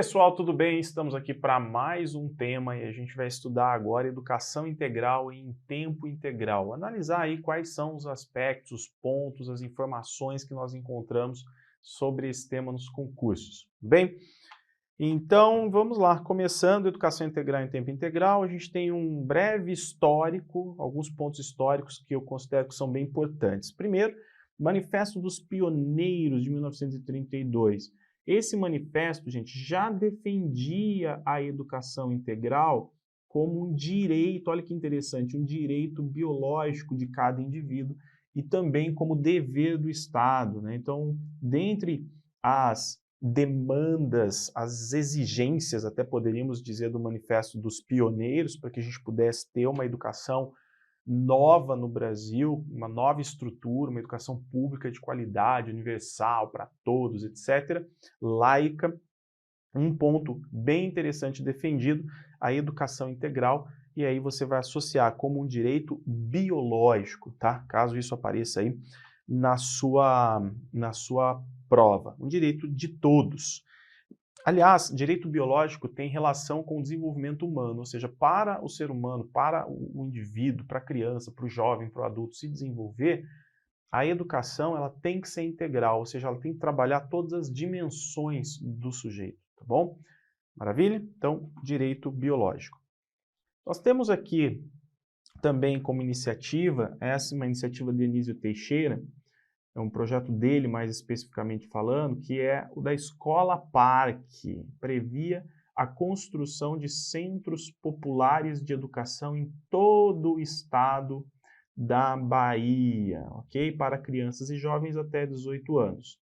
pessoal, tudo bem? Estamos aqui para mais um tema e a gente vai estudar agora educação integral em tempo integral. Analisar aí quais são os aspectos, os pontos, as informações que nós encontramos sobre esse tema nos concursos. Bem, então vamos lá. Começando educação integral em tempo integral, a gente tem um breve histórico, alguns pontos históricos que eu considero que são bem importantes. Primeiro, Manifesto dos Pioneiros de 1932. Esse manifesto, gente, já defendia a educação integral como um direito, olha que interessante, um direito biológico de cada indivíduo e também como dever do Estado, né? Então, dentre as demandas, as exigências, até poderíamos dizer, do Manifesto dos Pioneiros, para que a gente pudesse ter uma educação nova no Brasil, uma nova estrutura, uma educação pública de qualidade, universal, para todos, etc., laica. Um ponto bem interessante defendido, a educação integral, e aí você vai associar como um direito biológico, tá? Caso isso apareça aí na sua prova. Um direito de todos. Aliás, direito biológico tem relação com o desenvolvimento humano, ou seja, para o ser humano, para o indivíduo, para a criança, para o jovem, para o adulto se desenvolver, a educação ela tem que ser integral, ou seja, ela tem que trabalhar todas as dimensões do sujeito, tá bom? Maravilha? Então, direito biológico. Nós temos aqui também como iniciativa, essa é uma iniciativa de Anísio Teixeira, é um projeto dele, mais especificamente falando, que é o da Escola Parque. Previa a construção de centros populares de educação em todo o estado da Bahia, ok? Para crianças e jovens até 18 anos.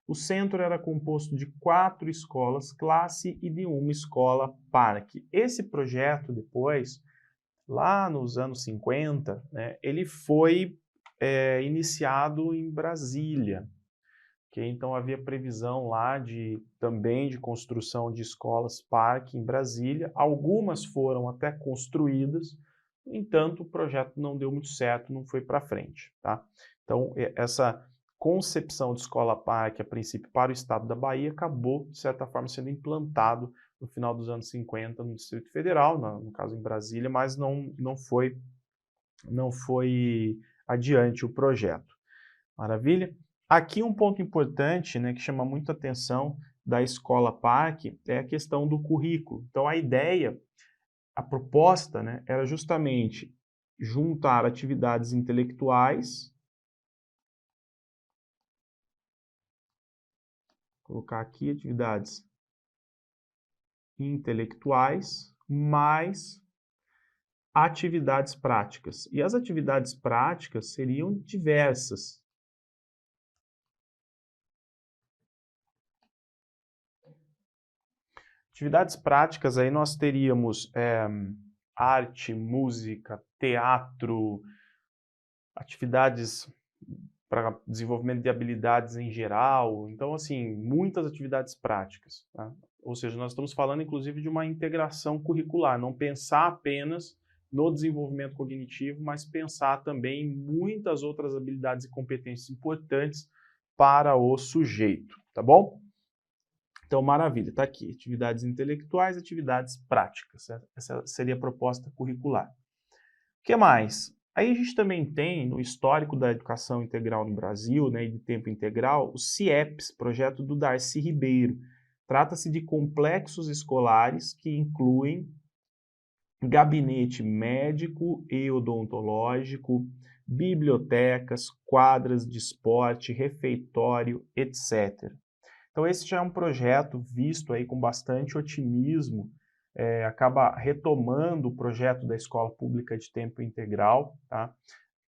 O centro era composto de 4 escolas classe e de uma escola parque. Esse projeto, depois, lá nos anos 50, né, ele foi iniciado em Brasília. Okay? Então havia previsão lá também de construção de escolas parque em Brasília. Algumas foram até construídas, no entanto o projeto não deu muito certo, não foi para frente. Tá? Então essa concepção de escola parque, a princípio para o estado da Bahia, acabou de certa forma sendo implantado no final dos anos 50 no Distrito Federal, no caso em Brasília, mas não foi adiante o projeto. Maravilha? Aqui um ponto importante, né, que chama muito a atenção da Escola Parque é a questão do currículo. Então a ideia, a proposta, né, era justamente juntar atividades intelectuais, colocar aqui atividades intelectuais, mais atividades práticas. E as atividades práticas seriam diversas. Atividades práticas, aí nós teríamos arte, música, teatro, atividades para desenvolvimento de habilidades em geral. Então, assim, muitas atividades práticas. Tá? Ou seja, nós estamos falando, inclusive, de uma integração curricular, não pensar apenas no desenvolvimento cognitivo, mas pensar também em muitas outras habilidades e competências importantes para o sujeito, tá bom? Então, maravilha, está aqui, atividades intelectuais, atividades práticas, essa seria a proposta curricular. O que mais? Aí a gente também tem, no histórico da educação integral no Brasil, né, e de tempo integral, o CIEPS, projeto do Darcy Ribeiro. Trata-se de complexos escolares que incluem gabinete médico e odontológico, bibliotecas, quadras de esporte, refeitório, etc. Então esse já é um projeto visto aí com bastante otimismo, acaba retomando o projeto da escola pública de tempo integral. Tá?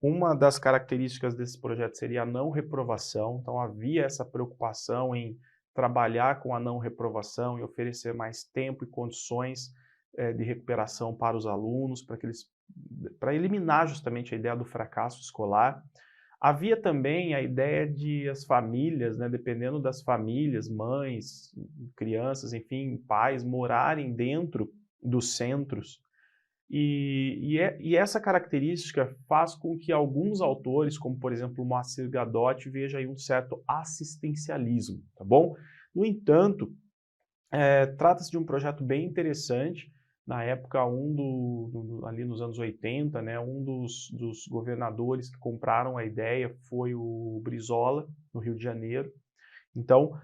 Uma das características desse projeto seria a não reprovação, então havia essa preocupação em trabalhar com a não reprovação e oferecer mais tempo e condições de recuperação para os alunos, para eliminar justamente a ideia do fracasso escolar. Havia também a ideia de as famílias, né, dependendo das famílias, mães, crianças, enfim, pais, morarem dentro dos centros. E essa característica faz com que alguns autores, como por exemplo o Moacir Gadotti, vejam aí um certo assistencialismo, tá bom? No entanto, Trata-se de um projeto bem interessante. Na época, ali nos anos 80, né, um dos governadores que compraram a ideia foi o Brizola, no Rio de Janeiro. Então,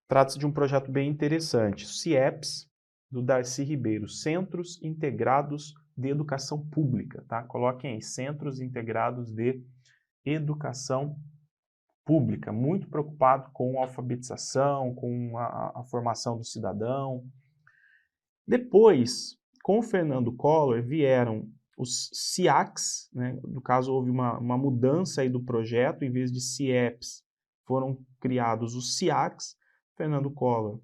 trata-se de um projeto bem interessante. CIEPs, do Darcy Ribeiro, Centros Integrados de Educação Pública, tá? Coloquem aí, Centros Integrados de Educação Pública, muito preocupado com a alfabetização, com a formação do cidadão. Depois, com o Fernando Collor, vieram os CIACs, né? No caso, houve uma mudança aí do projeto, em vez de CIEPs, foram criados os CIACs. Fernando Collor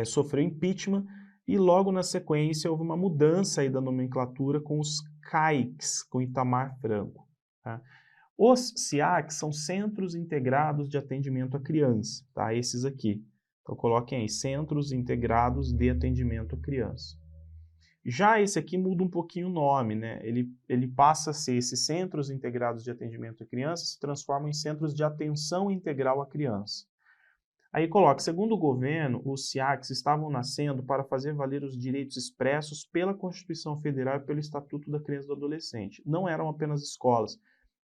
sofreu impeachment e logo na sequência houve uma mudança aí da nomenclatura com os CAICs, com Itamar Franco. Tá? Os CIACs são Centros Integrados de Atendimento à Criança, tá? Esses aqui. Então coloquem aí, Centros Integrados de Atendimento à Criança. Já esse aqui muda um pouquinho o nome, né? Ele passa a ser esses Centros Integrados de Atendimento à Criança, se transformam em Centros de Atenção Integral à Criança. Aí coloca, segundo o governo, os CIACs estavam nascendo para fazer valer os direitos expressos pela Constituição Federal e pelo Estatuto da Criança e do Adolescente. Não eram apenas escolas,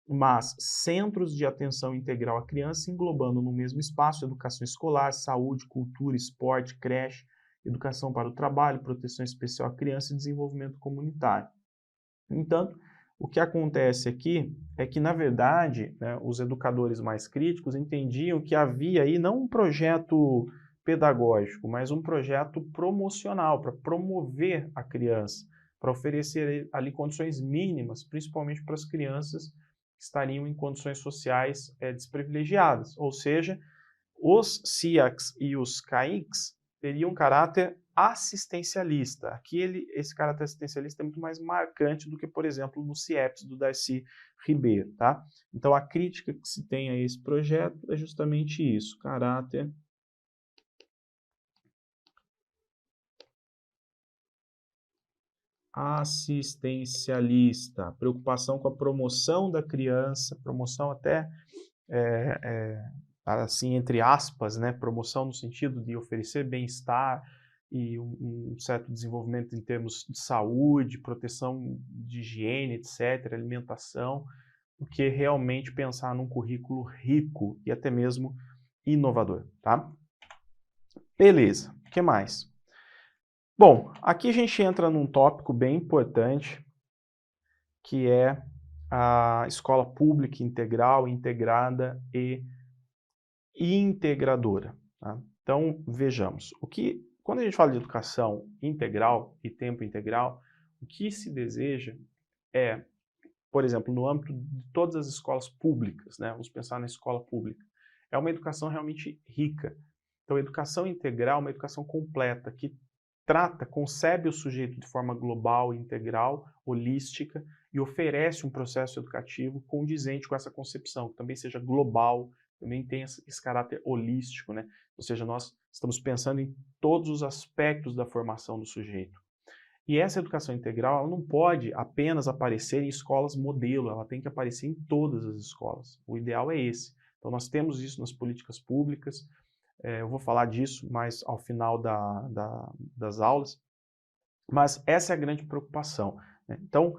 mas centros de atenção integral à criança, englobando no mesmo espaço educação escolar, saúde, cultura, esporte, creche, educação para o trabalho, proteção especial à criança e desenvolvimento comunitário. No entanto, o que acontece aqui é que, na verdade, né, os educadores mais críticos entendiam que havia aí não um projeto pedagógico, mas um projeto promocional, para promover a criança, para oferecer ali condições mínimas, principalmente para as crianças que estariam em condições sociais desprivilegiadas. Ou seja, os CIACs e os CAICs teriam caráter assistencialista. Aqui esse caráter assistencialista é muito mais marcante do que, por exemplo, no CIEPs do Darcy Ribeiro. Tá? Então, a crítica que se tem a esse projeto é justamente isso, caráter assistencialista, preocupação com a promoção da criança, promoção até, assim, entre aspas, né, promoção no sentido de oferecer bem-estar e um certo desenvolvimento em termos de saúde, proteção de higiene, etc., alimentação, do que realmente pensar num currículo rico e até mesmo inovador, tá? Beleza, o que mais? Bom, aqui a gente entra num tópico bem importante, que é a escola pública integral, integrada e integradora. Tá? Então, vejamos. Quando a gente fala de educação integral e tempo integral, o que se deseja é, por exemplo, no âmbito de todas as escolas públicas, né? Vamos pensar na escola pública, é uma educação realmente rica. Então, a educação integral é uma educação completa, que concebe o sujeito de forma global, integral, holística, e oferece um processo educativo condizente com essa concepção, que também seja global, também tem esse caráter holístico, né? Ou seja, nós estamos pensando em todos os aspectos da formação do sujeito. E essa educação integral, ela não pode apenas aparecer em escolas modelo, ela tem que aparecer em todas as escolas. O ideal é esse. Então, nós temos isso nas políticas públicas, eu vou falar disso mais ao final das aulas, mas essa é a grande preocupação. Né? Então,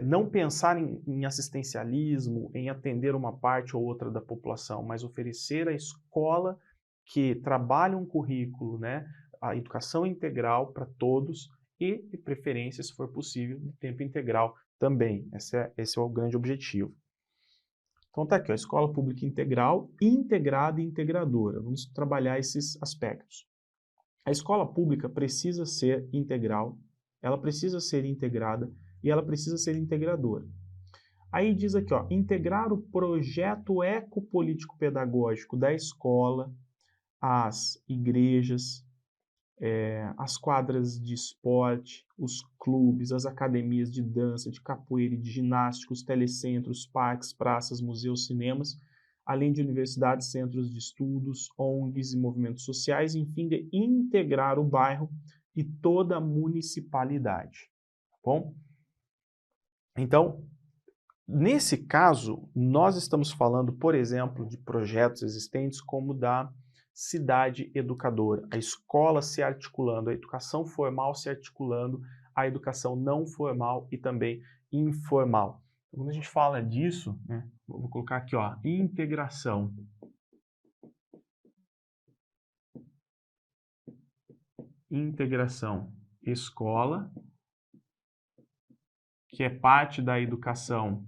não pensar em assistencialismo, em atender uma parte ou outra da população, mas oferecer a escola que trabalha um currículo, né, a educação integral para todos e, de preferência, se for possível, de tempo integral também. Esse é o grande objetivo. Então tá aqui, a escola pública integral, integrada e integradora. Vamos trabalhar esses aspectos. A escola pública precisa ser integral, ela precisa ser integrada e ela precisa ser integradora. Aí diz aqui, ó, integrar o projeto ecopolítico-pedagógico da escola, as igrejas, as quadras de esporte, os clubes, as academias de dança, de capoeira e de ginástica, os telecentros, parques, praças, museus, cinemas, além de universidades, centros de estudos, ONGs e movimentos sociais, enfim, de integrar o bairro e toda a municipalidade. Tá bom? Então, nesse caso, nós estamos falando, por exemplo, de projetos existentes como da cidade educadora. A escola se articulando, a educação formal se articulando, a educação não formal e também informal. Quando a gente fala disso, né, vou colocar aqui, ó, integração. Integração escola, que é parte da educação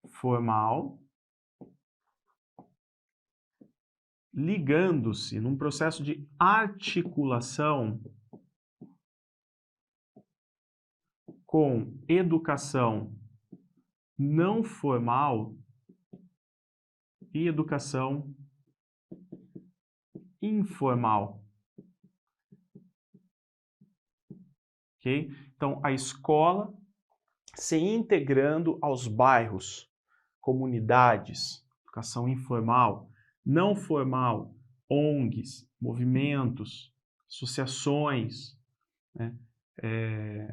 formal, ligando-se num processo de articulação com educação não formal e educação informal. Ok? Então, a escola se integrando aos bairros, comunidades, educação informal, não formal, ONGs, movimentos, associações, né?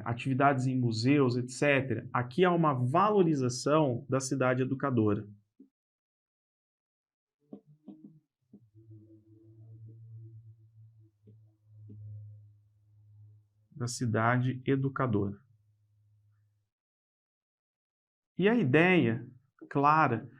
Atividades em museus, etc. Aqui há uma valorização da cidade educadora. Da cidade educadora. E a ideia clara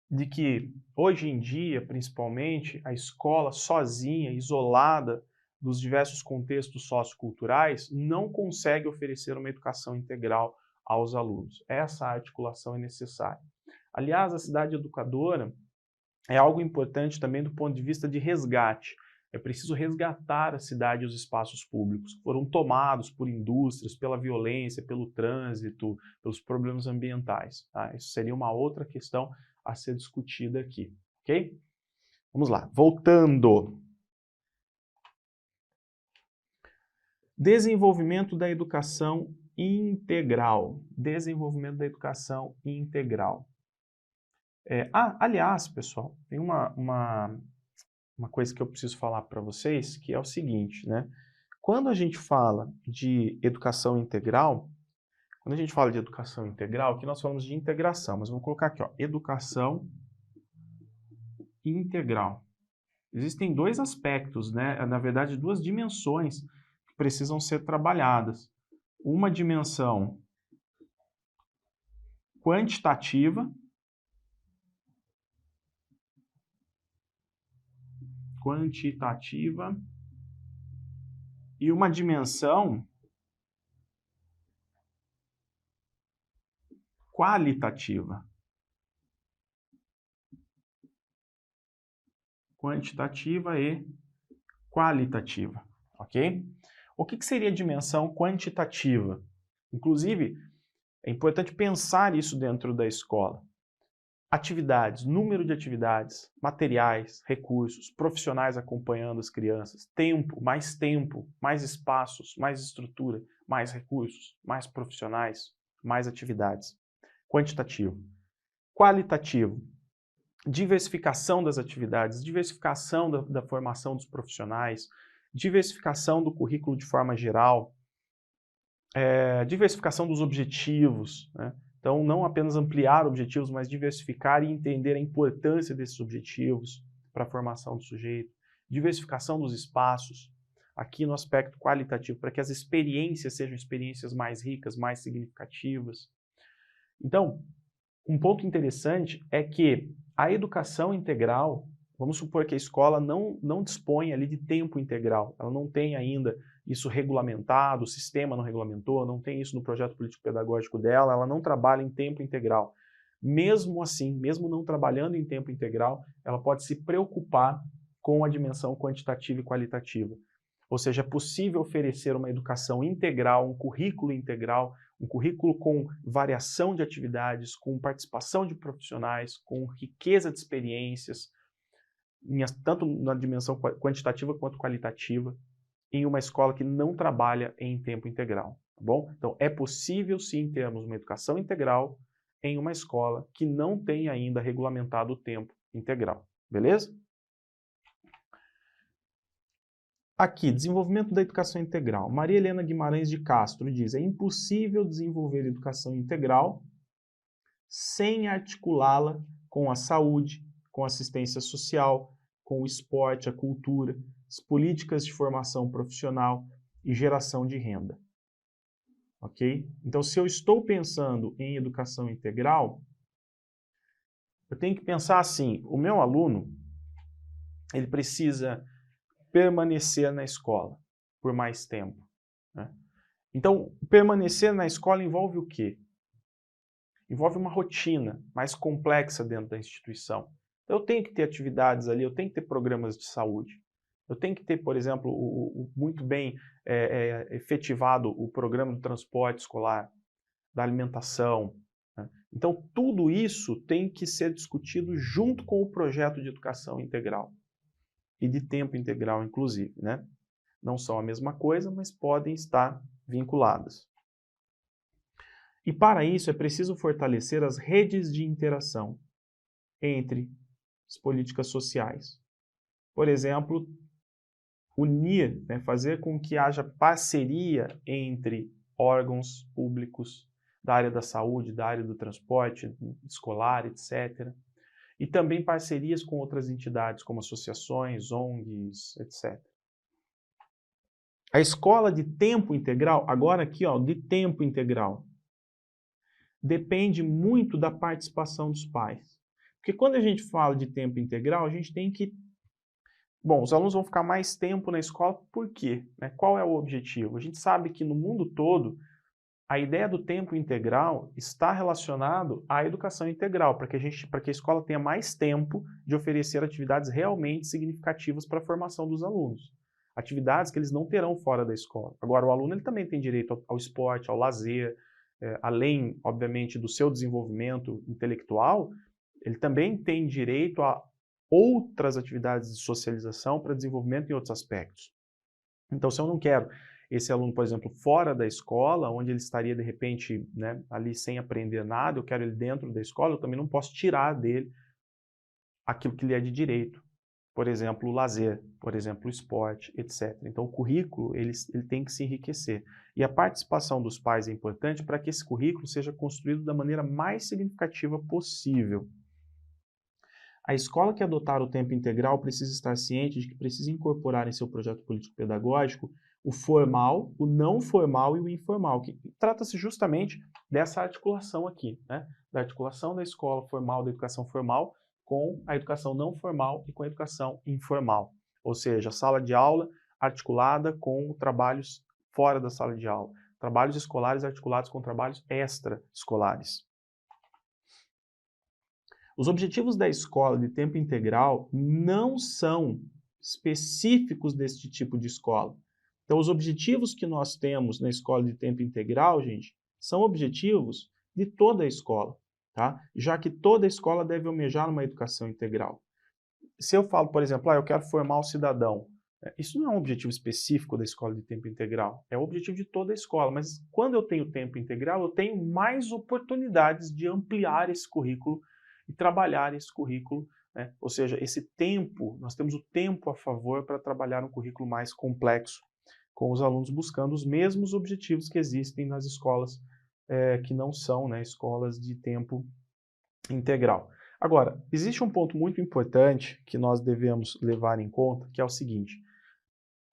de que, hoje em dia, principalmente, a escola sozinha, isolada dos diversos contextos socioculturais, não consegue oferecer uma educação integral aos alunos. Essa articulação é necessária. Aliás, a cidade educadora é algo importante também do ponto de vista de resgate. É preciso resgatar a cidade e os espaços públicos que foram tomados por indústrias, pela violência, pelo trânsito, pelos problemas ambientais. Tá? Isso seria uma outra questão a ser discutida aqui, ok? Vamos lá, voltando. Desenvolvimento da educação integral. Desenvolvimento da educação integral. Aliás, pessoal, tem uma coisa que eu preciso falar para vocês, que é o seguinte, né? Quando a gente fala de educação integral, aqui nós falamos de integração, mas vamos colocar aqui, ó, educação integral. Existem dois aspectos, né? Na verdade, duas dimensões que precisam ser trabalhadas. Uma dimensão quantitativa e uma dimensão qualitativa. Quantitativa e qualitativa, ok? O que seria dimensão quantitativa? Inclusive, é importante pensar isso dentro da escola. Atividades, número de atividades, materiais, recursos, profissionais acompanhando as crianças, tempo, mais espaços, mais estrutura, mais recursos, mais profissionais, mais atividades. Quantitativo. Qualitativo. Diversificação das atividades, diversificação da formação dos profissionais, diversificação do currículo de forma geral, diversificação dos objetivos, né? Então, não apenas ampliar objetivos, mas diversificar e entender a importância desses objetivos para a formação do sujeito, diversificação dos espaços, aqui no aspecto qualitativo, para que as experiências sejam experiências mais ricas, mais significativas. Então, um ponto interessante é que a educação integral, vamos supor que a escola não dispõe ali de tempo integral, ela não tem ainda isso regulamentado, o sistema não regulamentou, não tem isso no projeto político-pedagógico dela, ela não trabalha em tempo integral. Mesmo assim, mesmo não trabalhando em tempo integral, ela pode se preocupar com a dimensão quantitativa e qualitativa. Ou seja, é possível oferecer uma educação integral, um currículo com variação de atividades, com participação de profissionais, com riqueza de experiências, tanto na dimensão quantitativa quanto qualitativa, em uma escola que não trabalha em tempo integral, tá bom? Então, é possível sim termos uma educação integral em uma escola que não tem ainda regulamentado o tempo integral, beleza? Aqui, desenvolvimento da educação integral. Maria Helena Guimarães de Castro diz: é impossível desenvolver educação integral sem articulá-la com a saúde, com assistência social, com o esporte, a cultura, as políticas de formação profissional e geração de renda. Ok? Então, se eu estou pensando em educação integral, eu tenho que pensar assim, o meu aluno, ele precisa permanecer na escola por mais tempo, né? Então, permanecer na escola envolve o quê? Envolve uma rotina mais complexa dentro da instituição. Então, eu tenho que ter atividades ali, eu tenho que ter programas de saúde. Eu tenho que ter, por exemplo, muito bem efetivado o programa do transporte escolar, da alimentação, né? Então, tudo isso tem que ser discutido junto com o projeto de educação integral e de tempo integral, inclusive, né? Não são a mesma coisa, mas podem estar vinculadas. E para isso é preciso fortalecer as redes de interação entre as políticas sociais. Por exemplo, unir, né, fazer com que haja parceria entre órgãos públicos da área da saúde, da área do transporte escolar, etc. E também parcerias com outras entidades, como associações, ONGs, etc. A escola de tempo integral, agora aqui, ó, de tempo integral, depende muito da participação dos pais. Porque quando a gente fala de tempo integral, a gente tem que... Bom, os alunos vão ficar mais tempo na escola, por quê? Né? Qual é o objetivo? A gente sabe que no mundo todo, a ideia do tempo integral está relacionado à educação integral, para que a escola tenha mais tempo de oferecer atividades realmente significativas para a formação dos alunos. Atividades que eles não terão fora da escola. Agora, o aluno ele também tem direito ao esporte, ao lazer, além, obviamente, do seu desenvolvimento intelectual, ele também tem direito a outras atividades de socialização para desenvolvimento em outros aspectos. Então, se eu não quero esse aluno, por exemplo, fora da escola, onde ele estaria, de repente, né, ali sem aprender nada, eu quero ele dentro da escola, eu também não posso tirar dele aquilo que lhe é de direito. Por exemplo, o lazer, por exemplo, o esporte, etc. Então, o currículo ele tem que se enriquecer. E a participação dos pais é importante para que esse currículo seja construído da maneira mais significativa possível. A escola que adotar o tempo integral precisa estar ciente de que precisa incorporar em seu projeto político-pedagógico o formal, o não formal e o informal, que trata-se justamente dessa articulação aqui, né? Da articulação da escola formal, da educação formal, com a educação não formal e com a educação informal. Ou seja, a sala de aula articulada com trabalhos fora da sala de aula. Trabalhos escolares articulados com trabalhos extra-escolares. Os objetivos da escola de tempo integral não são específicos deste tipo de escola. Então, os objetivos que nós temos na escola de tempo integral, gente, são objetivos de toda a escola, tá? Já que toda a escola deve almejar uma educação integral. Se eu falo, por exemplo, eu quero formar o cidadão, isso não é um objetivo específico da escola de tempo integral, é o objetivo de toda a escola, mas quando eu tenho tempo integral, eu tenho mais oportunidades de ampliar esse currículo e trabalhar esse currículo, né? Ou seja, esse tempo, nós temos o tempo a favor para trabalhar um currículo mais complexo, com os alunos buscando os mesmos objetivos que existem nas escolas que não são, né, escolas de tempo integral. Agora, existe um ponto muito importante que nós devemos levar em conta, que é o seguinte: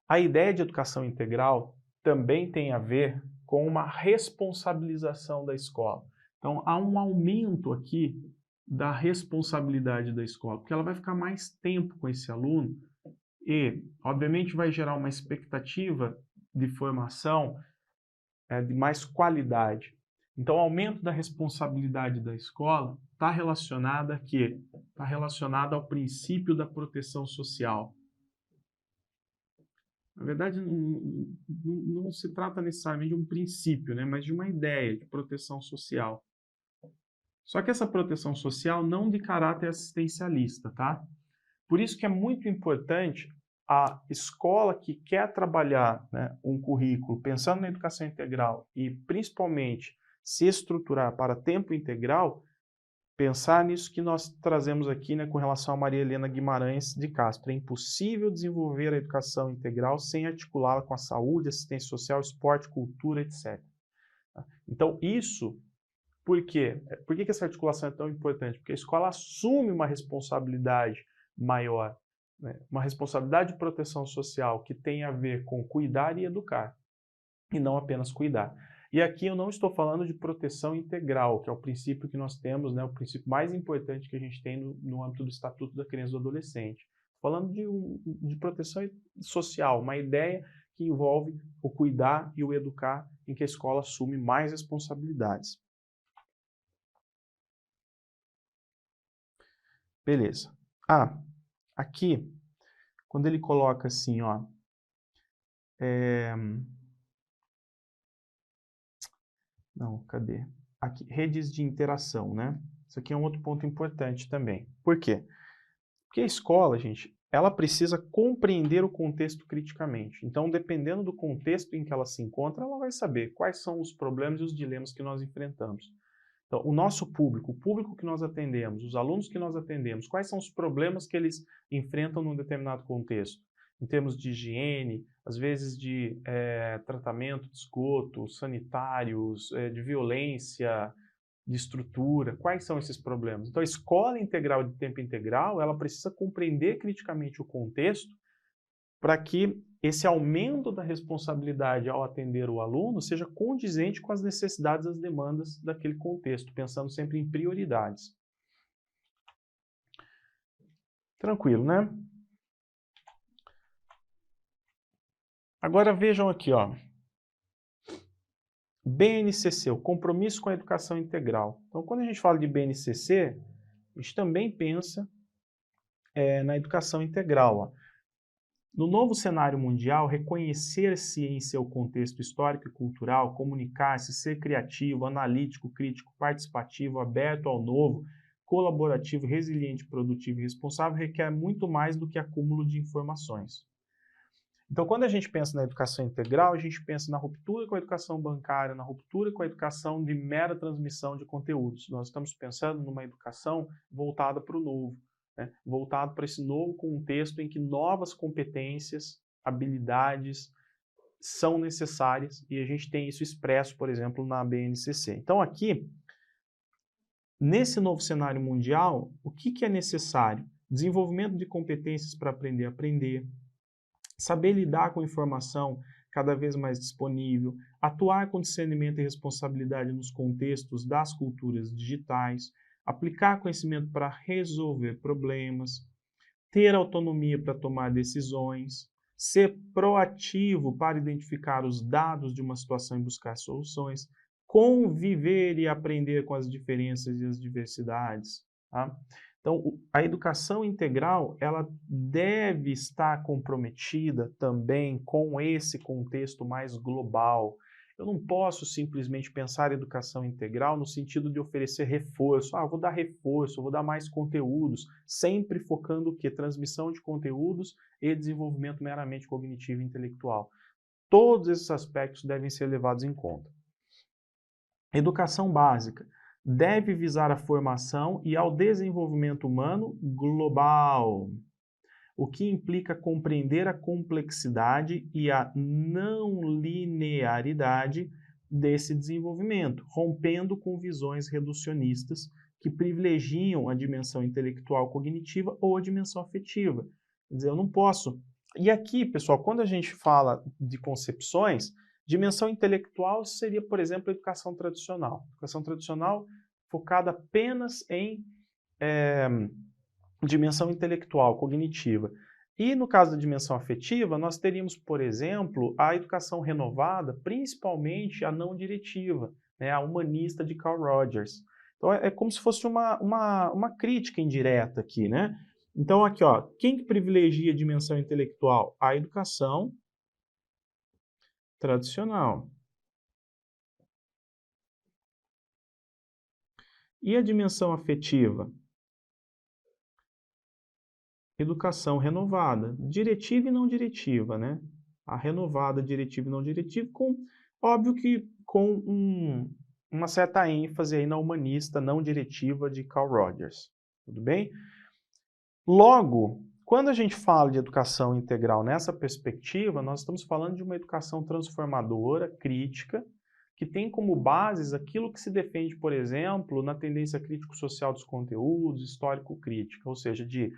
a ideia de educação integral também tem a ver com uma responsabilização da escola. Então, há um aumento aqui da responsabilidade da escola, porque ela vai ficar mais tempo com esse aluno e, obviamente, vai gerar uma expectativa de formação de mais qualidade. Então, o aumento da responsabilidade da escola está relacionado a quê? Está relacionado ao princípio da proteção social. Na verdade, não se trata necessariamente de um princípio, né, mas de uma ideia de proteção social. Só que essa proteção social não de caráter assistencialista, tá? Por isso que é muito importante a escola que quer trabalhar, né, um currículo pensando na educação integral e principalmente se estruturar para tempo integral, pensar nisso que nós trazemos aqui, né, com relação a Maria Helena Guimarães de Castro. É impossível desenvolver a educação integral sem articulá-la com a saúde, assistência social, esporte, cultura, etc. Então, isso... Por quê? Por que essa articulação é tão importante? Porque a escola assume uma responsabilidade maior. né? Uma responsabilidade de proteção social que tem a ver com cuidar e educar, e não apenas cuidar. E aqui eu não estou falando de proteção integral, que é o princípio que nós temos, né, o princípio mais importante que a gente tem no âmbito do Estatuto da Criança e do Adolescente. Falando de proteção social, uma ideia que envolve o cuidar e o educar, em que a escola assume mais responsabilidades. Beleza. Aqui, quando ele coloca assim, ó, não, cadê? Aqui, redes de interação, né? Isso aqui é um outro ponto importante também. Por quê? Porque a escola, gente, ela precisa compreender o contexto criticamente. Então, dependendo do contexto em que ela se encontra, ela vai saber quais são os problemas e os dilemas que nós enfrentamos. Então, o nosso público, o público que nós atendemos, os alunos que nós atendemos, quais são os problemas que eles enfrentam num determinado contexto? Em termos de higiene, às vezes de tratamento de esgoto, sanitários, de violência, de estrutura, quais são esses problemas? Então, a escola integral de tempo integral, ela precisa compreender criticamente o contexto para que esse aumento da responsabilidade ao atender o aluno seja condizente com as necessidades e as demandas daquele contexto, pensando sempre em prioridades. Tranquilo, né? Agora vejam aqui, ó. BNCC, o compromisso com a educação integral. Então, quando a gente fala de BNCC, a gente também pensa na educação integral. Ó. No novo cenário mundial, reconhecer-se em seu contexto histórico e cultural, comunicar-se, ser criativo, analítico, crítico, participativo, aberto ao novo, colaborativo, resiliente, produtivo e responsável requer muito mais do que acúmulo de informações. Então, quando a gente pensa na educação integral, a gente pensa na ruptura com a educação bancária, na ruptura com a educação de mera transmissão de conteúdos. Nós estamos pensando numa educação voltada para o novo, né? Voltado para esse novo contexto em que novas competências, habilidades são necessárias e a gente tem isso expresso, por exemplo, na BNCC. Então, aqui, nesse novo cenário mundial, o que é necessário? Desenvolvimento de competências para aprender a aprender, saber lidar com informação cada vez mais disponível, atuar com discernimento e responsabilidade nos contextos das culturas digitais, aplicar conhecimento para resolver problemas, ter autonomia para tomar decisões, ser proativo para identificar os dados de uma situação e buscar soluções, conviver e aprender com as diferenças e as diversidades. Tá? Então, a educação integral, ela deve estar comprometida também com esse contexto mais global. Eu não posso simplesmente pensar em educação integral no sentido de oferecer reforço. Eu vou dar reforço, eu vou dar mais conteúdos, sempre focando o quê? Transmissão de conteúdos e desenvolvimento meramente cognitivo e intelectual. Todos esses aspectos devem ser levados em conta. Educação básica deve visar a formação e ao desenvolvimento humano global, o que implica compreender a complexidade e a não linearidade desse desenvolvimento, rompendo com visões reducionistas que privilegiam a dimensão intelectual cognitiva ou a dimensão afetiva. Quer dizer, eu não posso... E aqui, pessoal, quando a gente fala de concepções, dimensão intelectual seria, por exemplo, a educação tradicional. Educação tradicional focada apenas em dimensão intelectual, cognitiva. E no caso da dimensão afetiva, nós teríamos, por exemplo, a educação renovada, principalmente a não diretiva, né, a humanista de Carl Rogers. Então é como se fosse uma crítica indireta aqui, né? Então aqui, ó, quem que privilegia a dimensão intelectual? A educação tradicional. E a dimensão afetiva? Educação renovada, diretiva e não diretiva, né? A renovada, diretiva e não diretiva, óbvio que com uma certa ênfase aí na humanista não diretiva de Carl Rogers. Tudo bem? Logo, quando a gente fala de educação integral nessa perspectiva, nós estamos falando de uma educação transformadora, crítica, que tem como bases aquilo que se defende, por exemplo, na tendência crítico-social dos conteúdos, histórico-crítica, ou seja, de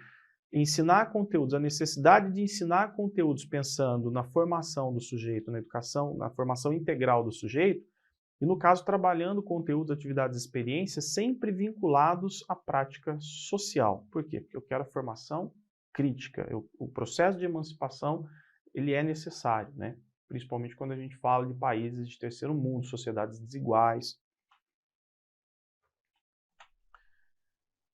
ensinar conteúdos, a necessidade de ensinar conteúdos pensando na formação do sujeito, na educação, na formação integral do sujeito, e no caso trabalhando conteúdos, atividades, experiências sempre vinculados à prática social. Por quê? Porque eu quero a formação crítica, o processo de emancipação ele é necessário, né? Principalmente quando a gente fala de países de terceiro mundo, sociedades desiguais.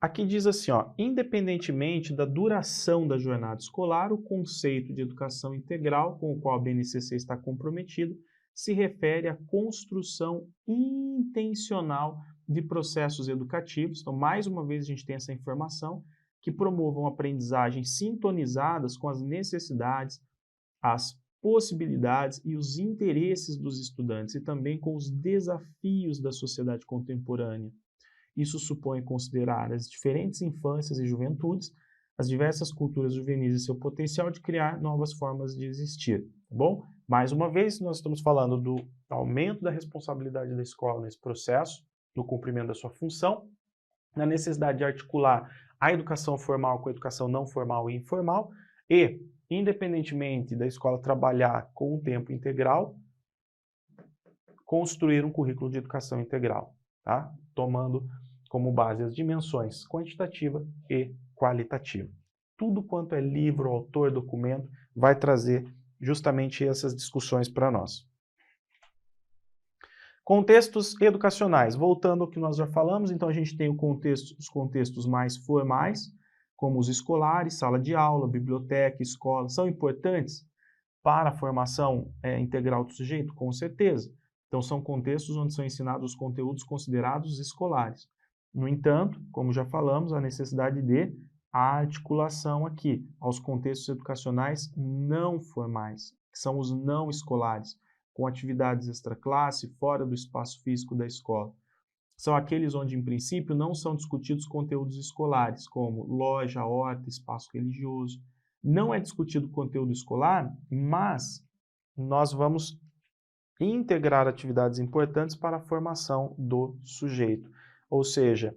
Aqui diz assim, ó, independentemente da duração da jornada escolar, o conceito de educação integral com o qual a BNCC está comprometido se refere à construção intencional de processos educativos. Então, mais uma vez, a gente tem essa informação que promovam aprendizagens sintonizadas com as necessidades, as possibilidades e os interesses dos estudantes e também com os desafios da sociedade contemporânea. Isso supõe considerar as diferentes infâncias e juventudes, as diversas culturas juvenis e seu potencial de criar novas formas de existir, tá bom? Mais uma vez, nós estamos falando do aumento da responsabilidade da escola nesse processo, no cumprimento da sua função, na necessidade de articular a educação formal com a educação não formal e informal, e, independentemente da escola trabalhar com o tempo integral, construir um currículo de educação integral, tá? Tomando como base as dimensões quantitativa e qualitativa. Tudo quanto é livro, autor, documento, vai trazer justamente essas discussões para nós. Contextos educacionais. Voltando ao que nós já falamos, então a gente tem os contextos mais formais, como os escolares, sala de aula, biblioteca, escola, são importantes para a formação integral do sujeito? Com certeza. Então são contextos onde são ensinados os conteúdos considerados escolares. No entanto, como já falamos, a necessidade de articulação aqui aos contextos educacionais não formais, que são os não escolares, com atividades extraclasse, fora do espaço físico da escola. São aqueles onde, em princípio, não são discutidos conteúdos escolares, como loja, horta, espaço religioso. Não é discutido conteúdo escolar, mas nós vamos integrar atividades importantes para a formação do sujeito. Ou seja,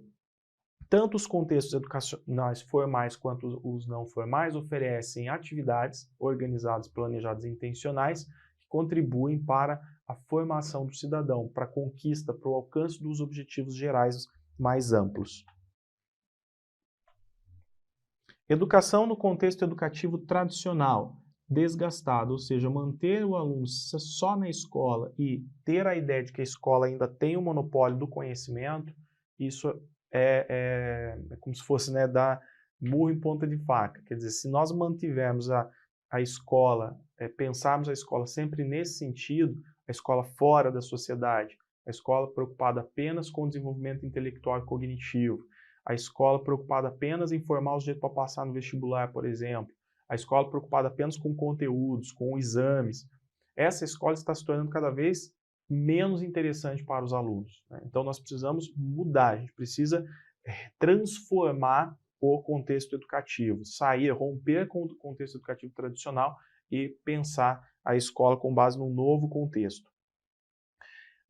tanto os contextos educacionais formais quanto os não formais oferecem atividades organizadas, planejadas e intencionais que contribuem para a formação do cidadão, para a conquista, para o alcance dos objetivos gerais mais amplos. Educação no contexto educativo tradicional, desgastado, ou seja, manter o aluno só na escola e ter a ideia de que a escola ainda tem o monopólio do conhecimento, isso é como se fosse, né, dar murro em ponta de faca. Quer dizer, se nós mantivermos a escola, pensarmos a escola sempre nesse sentido, a escola fora da sociedade, a escola preocupada apenas com o desenvolvimento intelectual e cognitivo, a escola preocupada apenas em formar o sujeito para passar no vestibular, por exemplo, a escola preocupada apenas com conteúdos, com exames, essa escola está se tornando cada vez menos interessante para os alunos, né? Então nós precisamos mudar, a gente precisa transformar o contexto educativo, romper com o contexto educativo tradicional e pensar a escola com base num novo contexto.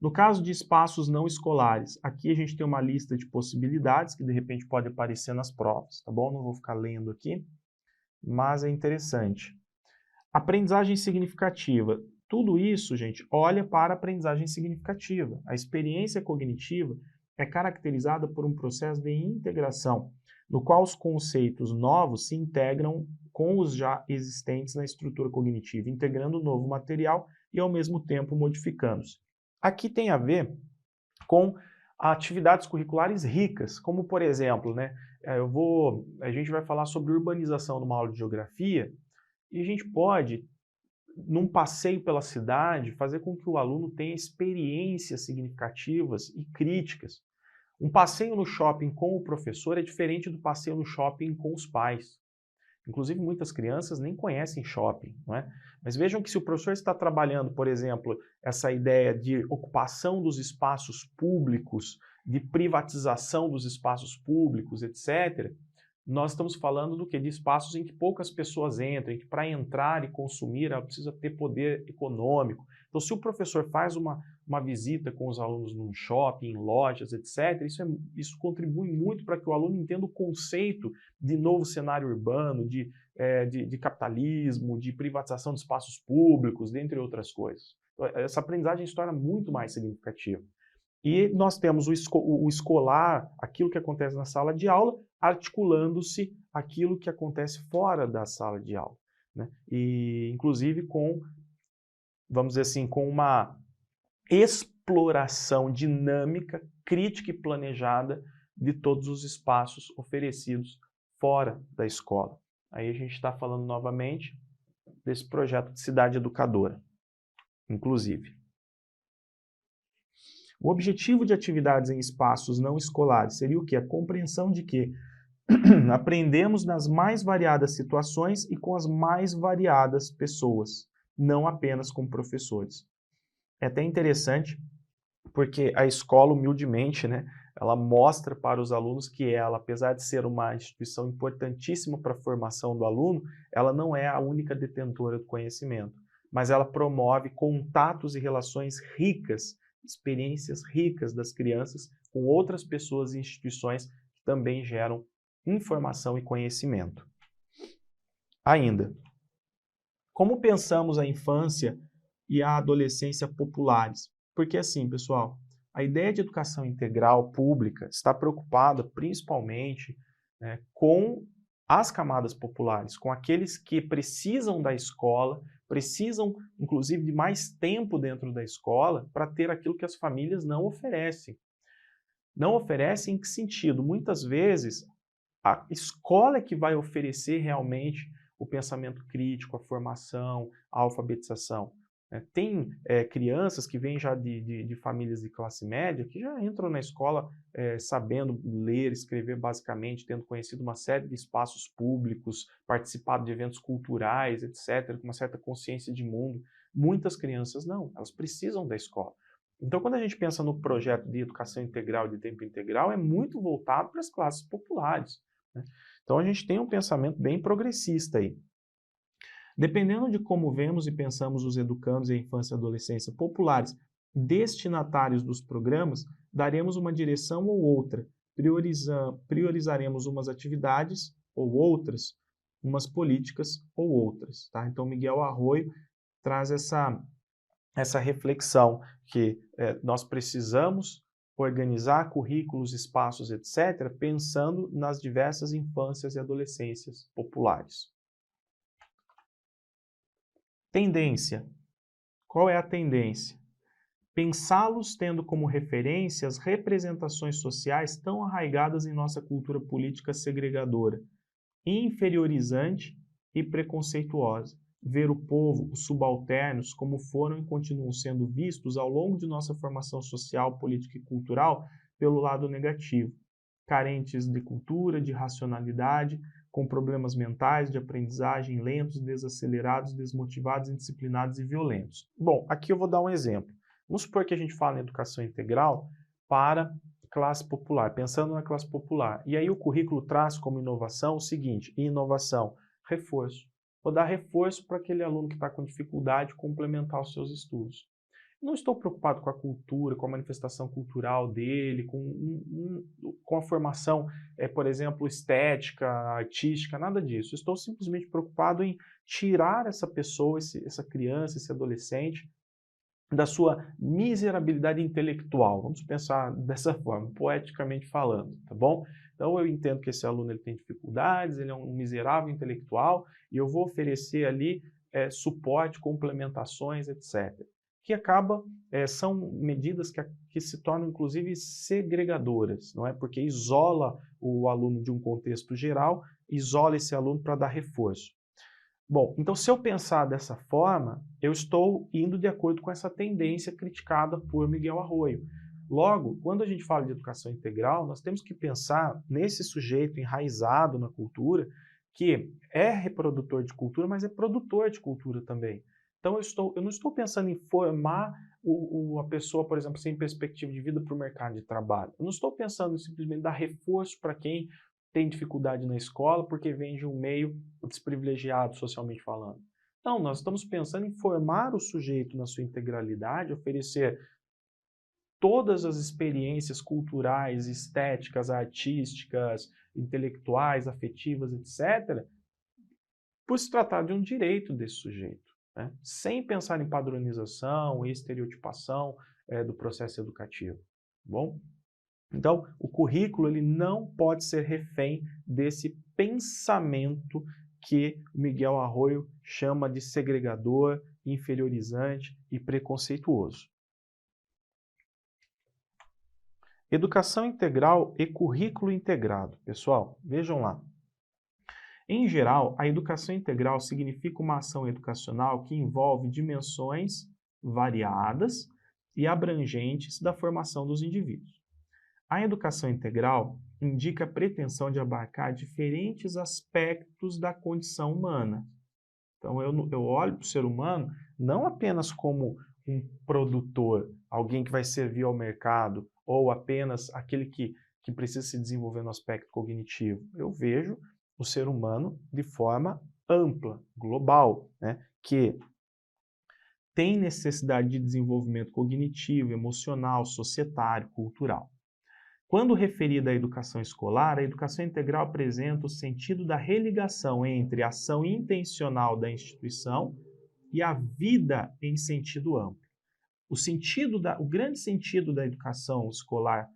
No caso de espaços não escolares, aqui a gente tem uma lista de possibilidades que de repente pode aparecer nas provas, tá bom? Não vou ficar lendo aqui, mas é interessante. Aprendizagem significativa. Tudo isso, gente, olha para a aprendizagem significativa. A experiência cognitiva é caracterizada por um processo de integração, no qual os conceitos novos se integram com os já existentes na estrutura cognitiva, integrando o novo material e, ao mesmo tempo, modificando-se. Aqui tem a ver com atividades curriculares ricas, como, por exemplo, né, a gente vai falar sobre urbanização numa aula de geografia, e a gente pode, num passeio pela cidade, fazer com que o aluno tenha experiências significativas e críticas. Um passeio no shopping com o professor é diferente do passeio no shopping com os pais. Inclusive, muitas crianças nem conhecem shopping, não é? Mas vejam que se o professor está trabalhando, por exemplo, essa ideia de ocupação dos espaços públicos, de privatização dos espaços públicos, etc., nós estamos falando do quê? De espaços em que poucas pessoas entram, em que para entrar e consumir ela precisa ter poder econômico, Então, se o professor faz uma visita com os alunos num shopping, em lojas, etc., isso contribui muito para que o aluno entenda o conceito de novo cenário urbano, de capitalismo, de privatização de espaços públicos, dentre outras coisas. Então, essa aprendizagem se torna muito mais significativa. E nós temos o escolar, aquilo que acontece na sala de aula, articulando-se aquilo que acontece fora da sala de aula, né? E, inclusive, vamos dizer assim, com uma exploração dinâmica, crítica e planejada de todos os espaços oferecidos fora da escola. Aí a gente está falando novamente desse projeto de cidade educadora, inclusive. O objetivo de atividades em espaços não escolares seria o quê? A compreensão de que aprendemos nas mais variadas situações e com as mais variadas pessoas, não apenas com professores. É até interessante, porque a escola, humildemente, né, ela mostra para os alunos que ela, apesar de ser uma instituição importantíssima para a formação do aluno, ela não é a única detentora do conhecimento, mas ela promove contatos e relações ricas, experiências ricas das crianças com outras pessoas e instituições que também geram informação e conhecimento. Ainda, como pensamos a infância e a adolescência populares? Porque assim, pessoal, a ideia de educação integral pública está preocupada principalmente, né, com as camadas populares, com aqueles que precisam da escola, precisam inclusive de mais tempo dentro da escola para ter aquilo que as famílias não oferecem. Não oferecem em que sentido? Muitas vezes a escola é que vai oferecer realmente o pensamento crítico, a formação, a alfabetização. Tem crianças que vêm já de famílias de classe média que já entram na escola sabendo ler, escrever basicamente, tendo conhecido uma série de espaços públicos, participado de eventos culturais, etc., com uma certa consciência de mundo. Muitas crianças não, elas precisam da escola. Então, quando a gente pensa no projeto de educação integral, de tempo integral, é muito voltado para as classes populares, né? Então, a gente tem um pensamento bem progressista aí. Dependendo de como vemos e pensamos os educandos em infância e adolescência populares, destinatários dos programas, daremos uma direção ou outra, priorizaremos umas atividades ou outras, umas políticas ou outras, tá? Então, Miguel Arroyo traz essa reflexão que nós precisamos organizar currículos, espaços, etc., pensando nas diversas infâncias e adolescências populares. Tendência. Qual é a tendência? Pensá-los tendo como referência as representações sociais tão arraigadas em nossa cultura política segregadora, inferiorizante e preconceituosa. Ver o povo, os subalternos, como foram e continuam sendo vistos ao longo de nossa formação social, política e cultural pelo lado negativo, carentes de cultura, de racionalidade, com problemas mentais, de aprendizagem, lentos, desacelerados, desmotivados, indisciplinados e violentos. Bom, aqui eu vou dar um exemplo. Vamos supor que a gente fala em educação integral para classe popular, pensando na classe popular. E aí o currículo traz como inovação o seguinte: inovação, reforço. Vou dar reforço para aquele aluno que está com dificuldade complementar os seus estudos. Não estou preocupado com a cultura, com a manifestação cultural dele, com a formação, por exemplo, estética, artística, nada disso. Estou simplesmente preocupado em tirar essa pessoa, essa criança, esse adolescente, da sua miserabilidade intelectual. Vamos pensar dessa forma, poeticamente falando, tá bom? Então eu entendo que esse aluno ele tem dificuldades, ele é um miserável intelectual, e eu vou oferecer ali suporte, complementações, etc. Que são medidas que se tornam, inclusive, segregadoras, não é? Porque isola o aluno de um contexto geral, isola esse aluno para dar reforço. Bom, então se eu pensar dessa forma, eu estou indo de acordo com essa tendência criticada por Miguel Arroyo. Logo, quando a gente fala de educação integral, nós temos que pensar nesse sujeito enraizado na cultura, que é reprodutor de cultura, mas é produtor de cultura também. Então eu não estou pensando em formar a pessoa, por exemplo, sem perspectiva de vida para o mercado de trabalho. Eu não estou pensando em simplesmente dar reforço para quem tem dificuldade na escola porque vem de um meio desprivilegiado, socialmente falando. Não, nós estamos pensando em formar o sujeito na sua integralidade, oferecer todas as experiências culturais, estéticas, artísticas, intelectuais, afetivas, etc., por se tratar de um direito desse sujeito, né? Sem pensar em padronização e estereotipação do processo educativo. Tá bom? Então, o currículo ele não pode ser refém desse pensamento que o Miguel Arroyo chama de segregador, inferiorizante e preconceituoso. Educação integral e currículo integrado. Pessoal, vejam lá. Em geral, a educação integral significa uma ação educacional que envolve dimensões variadas e abrangentes da formação dos indivíduos. A educação integral indica a pretensão de abarcar diferentes aspectos da condição humana. Então, eu olho para o ser humano não apenas como um produtor, alguém que vai servir ao mercado, ou apenas aquele que precisa se desenvolver no aspecto cognitivo. Eu vejo o ser humano de forma ampla, global, né? Que tem necessidade de desenvolvimento cognitivo, emocional, societário, cultural. Quando referida à educação escolar, a educação integral apresenta o sentido da religação entre a ação intencional da instituição e a vida em sentido amplo. O grande sentido da educação escolar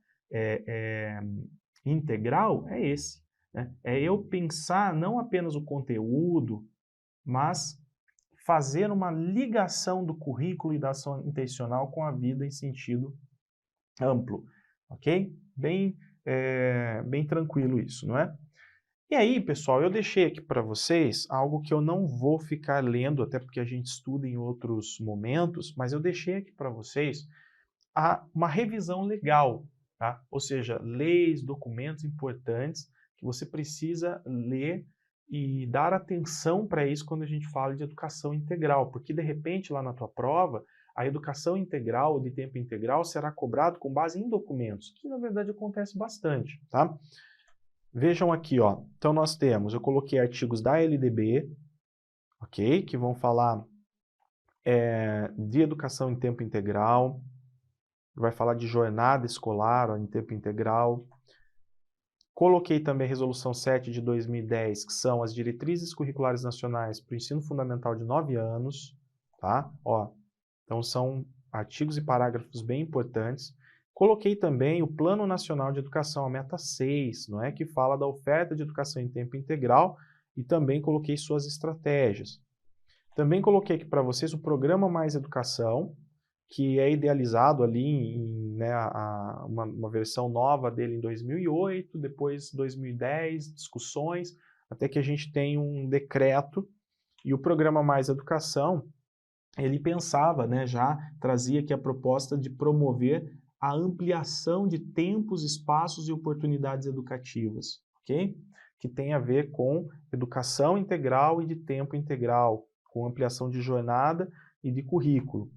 integral é esse, né? É eu pensar não apenas o conteúdo, mas fazer uma ligação do currículo e da ação intencional com a vida em sentido amplo, ok? Bem tranquilo isso, não é? E aí, pessoal, eu deixei aqui para vocês algo que eu não vou ficar lendo, até porque a gente estuda em outros momentos, mas eu deixei aqui para vocês uma revisão legal, tá? Ou seja, leis, documentos importantes que você precisa ler e dar atenção para isso quando a gente fala de educação integral, porque de repente lá na tua prova, a educação integral, de tempo integral, será cobrado com base em documentos, que na verdade acontece bastante, tá? Vejam aqui, ó. Então nós temos, eu coloquei artigos da LDB, ok? Que vão falar de educação em tempo integral, vai falar de jornada escolar ó, em tempo integral. Coloquei também a Resolução 7 de 2010, que são as diretrizes curriculares nacionais para o ensino fundamental de 9 anos, tá? Ó, então são artigos e parágrafos bem importantes. Coloquei também o Plano Nacional de Educação, a Meta 6, não é? Que fala da oferta de educação em tempo integral e também coloquei suas estratégias. Também coloquei aqui para vocês o Programa Mais Educação, que é idealizado ali em uma versão nova dele em 2008, depois 2010, discussões, até que a gente tem um decreto, e o Programa Mais Educação, ele pensava, né, já trazia aqui a proposta de promover a ampliação de tempos, espaços e oportunidades educativas, ok? Que tem a ver com educação integral e de tempo integral, com ampliação de jornada e de currículo.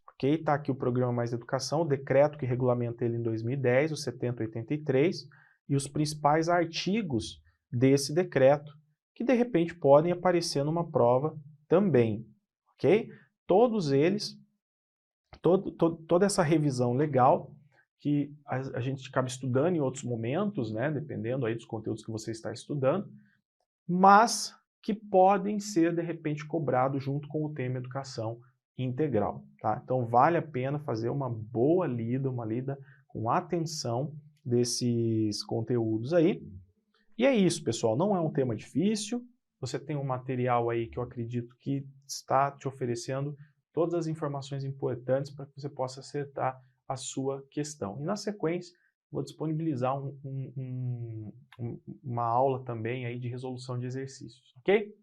Ok? Está aqui o Programa Mais Educação, o decreto que regulamenta ele em 2010, o 7083, e os principais artigos desse decreto, que de repente podem aparecer numa prova também. Ok? Todos eles, toda essa revisão legal, que a gente acaba estudando em outros momentos, né, dependendo aí dos conteúdos que você está estudando, mas que podem ser, de repente, cobrados junto com o tema educação integral. Tá? Então, vale a pena fazer uma boa lida, uma lida com atenção desses conteúdos aí. E é isso, pessoal. Não é um tema difícil. Você tem um material aí que eu acredito que está te oferecendo todas as informações importantes para que você possa acertar a sua questão. E na sequência, vou disponibilizar uma aula também aí de resolução de exercícios, ok?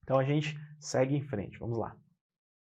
Então a gente segue em frente. Vamos lá.